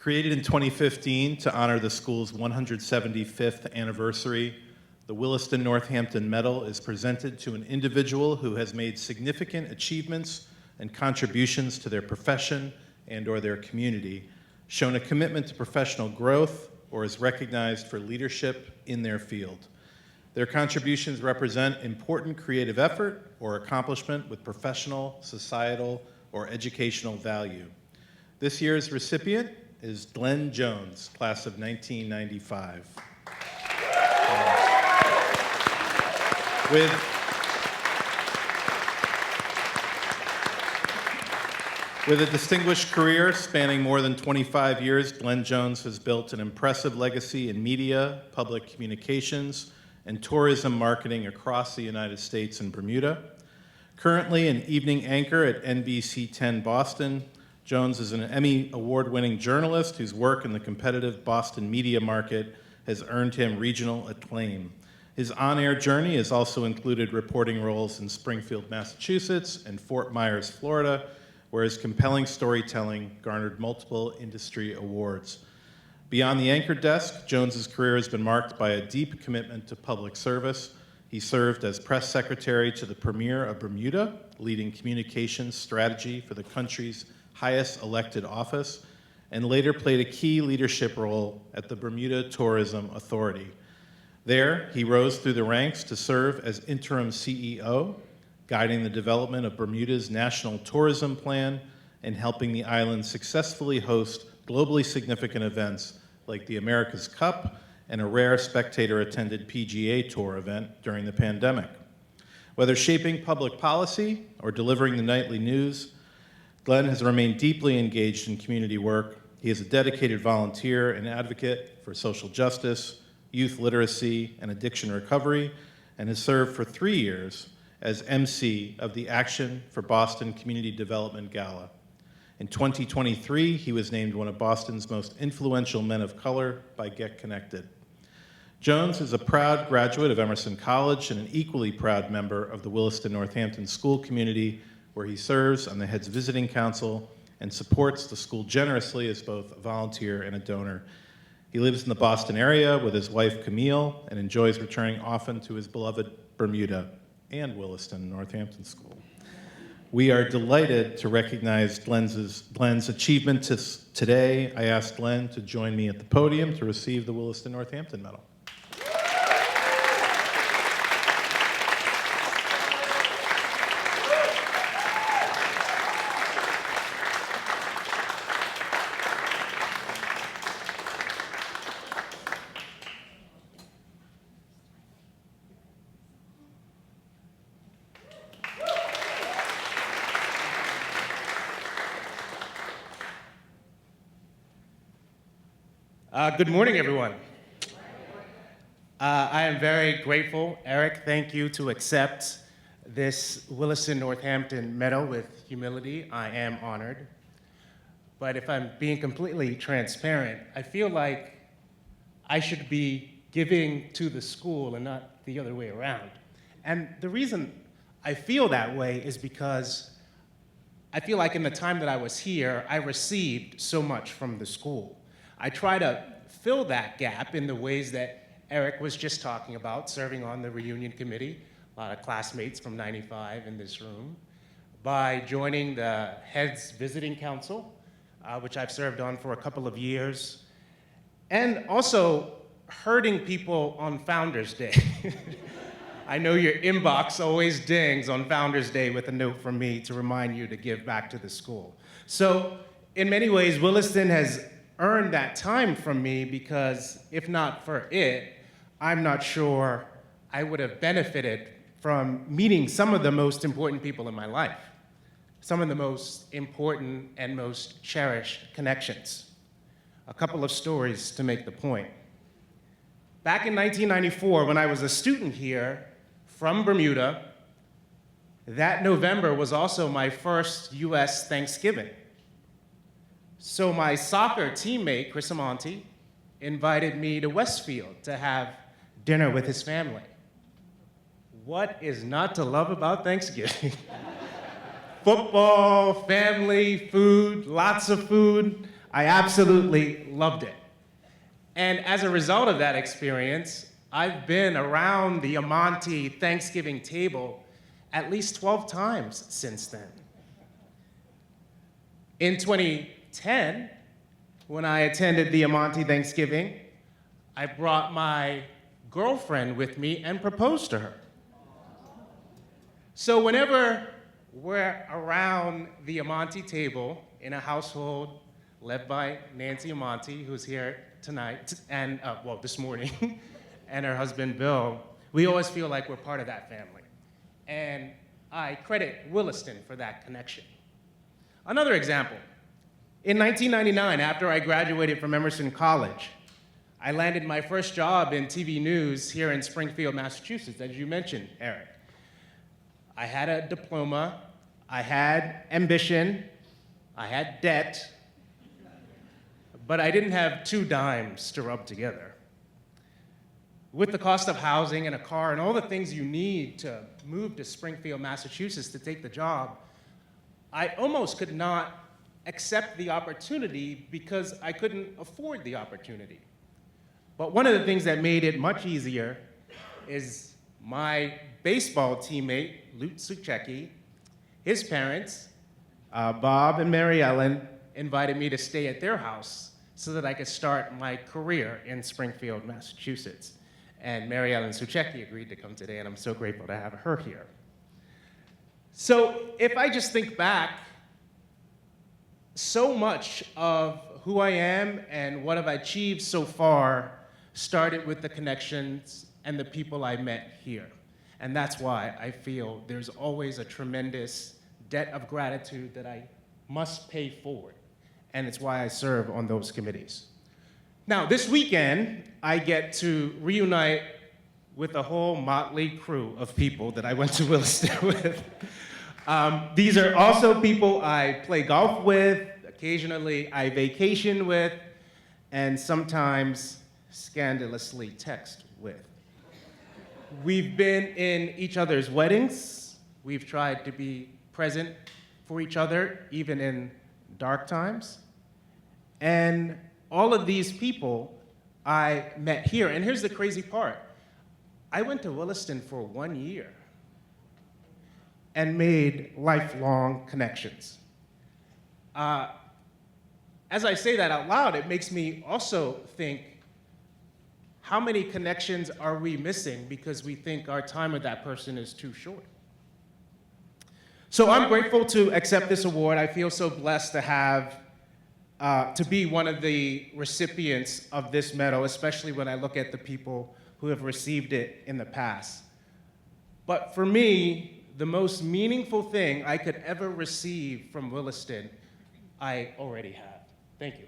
Created in 2015 to honor the school's 175th anniversary, the Williston Northampton Medal is presented to an individual who has made significant achievements and contributions to their profession and/or their community, shown a commitment to professional growth, or is recognized for leadership in their field. Their contributions represent important creative effort or accomplishment with professional, societal, or educational value. This year's recipient is Glenn Jones, class of 1995. With a distinguished career spanning more than 25 years, Glenn Jones has built an impressive legacy in media, public communications, and tourism marketing across the United States and Bermuda. Currently an evening anchor at NBC 10 Boston, Jones is an Emmy award-winning journalist whose work in the competitive Boston media market has earned him regional acclaim. His on-air journey has also included reporting roles in Springfield, Massachusetts, and Fort Myers, Florida, where his compelling storytelling garnered multiple industry awards. Beyond the anchor desk, Jones's career has been marked by a deep commitment to public service. He served as press secretary to the Premier of Bermuda, leading communications strategy for the country's highest elected office, and later played a key leadership role at the Bermuda Tourism Authority. There, he rose through the ranks to serve as interim CEO, guiding the development of Bermuda's national tourism plan and helping the island successfully host globally significant events like the America's Cup and a rare spectator-attended PGA Tour event during the pandemic. Whether shaping public policy or delivering the nightly news, Glenn has remained deeply engaged in community work. He is a dedicated volunteer and advocate for social justice, youth literacy, and addiction recovery, and has served for 3 years as MC of the Action for Boston Community Development Gala. In 2023, he was named one of Boston's most influential men of color by Get Connected. Jones is a proud graduate of Emerson College and an equally proud member of the Williston Northampton school community, where he serves on the Heads Visiting Council and supports the school generously as both a volunteer and a donor. He lives in the Boston area with his wife, Camille, and enjoys returning often to his beloved Bermuda and Williston Northampton School. We are delighted to recognize Glenn's achievement today. I asked Glenn to join me at the podium to receive the Williston Northampton Medal. Good morning, everyone. I am very grateful, Eric, thank you to accept this Williston Northampton Medal with humility. I am honored. But if I'm being completely transparent, I feel like I should be giving to the school and not the other way around. And the reason I feel that way is because I feel like in the time that I was here, I received so much from the school. I try to fill that gap in the ways that Eric was just talking about, serving on the reunion committee, a lot of classmates from 95 in this room, by joining the Heads Visiting Council, which I've served on for a couple of years, and also hurting people on Founders Day. I know your inbox always dings on Founders Day with a note from me to remind you to give back to the school. So in many ways, Williston has earned that time from me because if not for it, I'm not sure I would have benefited from meeting some of the most important people in my life, some of the most important and most cherished connections. A couple of stories to make the point. Back in 1994, when I was a student here from Bermuda, that November was also my first US Thanksgiving. So my soccer teammate, Chris Amonte, invited me to Westfield to have dinner with his family. What is not to love about Thanksgiving? Football, family, food, lots of food. I absolutely loved it. And as a result of that experience, I've been around the Amante Thanksgiving table at least 12 times since then. In 2010, when I attended the Amante Thanksgiving, I brought my girlfriend with me and proposed to her. So whenever we're around the Amante table in a household led by Nancy Amante, who's here tonight, and this morning, and her husband Bill, we always feel like we're part of that family. And I credit Williston for that connection. Another example, in 1999, after I graduated from Emerson College, I landed my first job in TV news here in Springfield, Massachusetts, as you mentioned, Eric. I had a diploma, I had ambition, I had debt, but I didn't have 2 dimes to rub together. With the cost of housing and a car and all the things you need to move to Springfield, Massachusetts to take the job, I almost could not accept the opportunity because I couldn't afford the opportunity. But one of the things that made it much easier is my baseball teammate, Lute Suchecki, his parents, Bob and Mary Ellen, invited me to stay at their house so that I could start my career in Springfield, Massachusetts. And Mary Ellen Suchecki agreed to come today, and I'm so grateful to have her here. So if I just think back, so much of who I am and what I've achieved so far started with the connections and the people I met here. And that's why I feel there's always a tremendous debt of gratitude that I must pay forward. And it's why I serve on those committees. Now, this weekend, I get to reunite with a whole motley crew of people that I went to Williston with. These are also people I play golf with, occasionally I vacation with, and sometimes scandalously text with. We've been in each other's weddings. We've tried to be present for each other, even in dark times. And all of these people I met here. And here's the crazy part. I went to Williston for 1 year and made lifelong connections. As I say that out loud, it makes me also think, how many connections are we missing because we think our time with that person is too short? So I'm grateful to accept this award. I feel so blessed to have, to be one of the recipients of this medal, especially when I look at the people who have received it in the past. But for me, the most meaningful thing I could ever receive from Williston, I already have. Thank you.